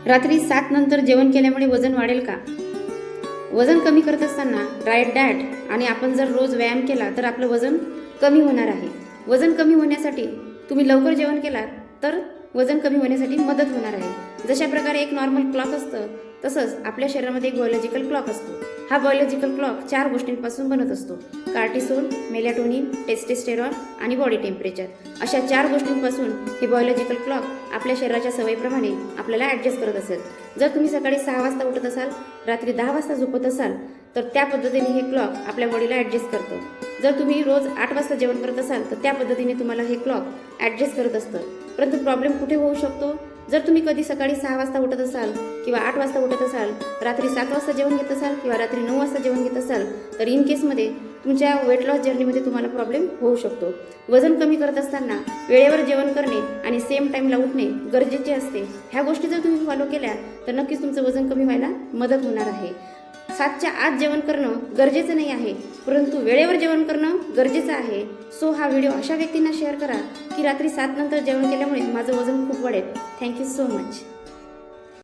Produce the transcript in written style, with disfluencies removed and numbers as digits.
रात्री 7 नंतर जेवण केल्यामुळे वजन वाढेल का? वजन कमी करत असताना डाएट आणि आपण जर रोज व्यायाम केला तर आपलं वजन कमी होणार आहे. वजन कमी होण्यासाठी तुम्ही लवकर जेवण केलात तर वजन कमी होण्यासाठी मदत होणार आहे. जशा प्रकारे एक नॉर्मल क्लॉक असतं तसंच आपल्या शरीरामध्ये एक बायोलॉजिकल क्लॉक असतो. हा बायोलॉजिकल क्लॉक 4 गोष्टींपासून बनत असतो: कार्टिसोल, मेलॅटोनिन, टेस्टोस्टेरॉन आणि बॉडी टेम्परेचर. अशा 4 गोष्टींपासून हे बायोलॉजिकल क्लॉक आपल्या शरीराच्या सवयीप्रमाणे आपल्याला ॲडजस्ट करत असेल. जर तुम्ही सकाळी 6 वाजता उठत असाल, रात्री 10 वाजता झोपत असाल तर त्या पद्धतीने हे क्लॉक आपल्या बॉडीला ॲडजस्ट करतं. जर तुम्ही रोज 8 वाजता जेवण करत असाल तर त्या पद्धतीने तुम्हाला हे क्लॉक ॲडजस्ट करत असतं. परंतु प्रॉब्लेम कुठे होऊ शकतो? जर तुम्ही कधी सकाळी 6 वाजता उठत असाल किंवा 8 वाजता उठत असाल, रात्री 7 वाजता जेवण घेत असाल किंवा रात्री 9 वाजता जेवण घेत असाल तर इन केसमध्ये तुमच्या वेट लॉस जर्नीमध्ये तुम्हाला प्रॉब्लेम होऊ शकतो. वजन कमी करत असताना वेळेवर जेवण करणे आणि सेम टाईमला उठणे गरजेचे असते. ह्या गोष्टी जर तुम्ही फॉलो केल्या तर नक्कीच तुमचं वजन कमी व्हायला मदत होणार आहे. 7च्या आत जेवण करणं गरजेचं नाही आहे, परंतु वेळेवर जेवण करणं गरजेचं आहे. सो हा व्हिडिओ अशा व्यक्तींना शेअर करा की रात्री 7 नंतर जेवण केल्यामुळे माझं वजन खूप वाढेल. Thank you so much.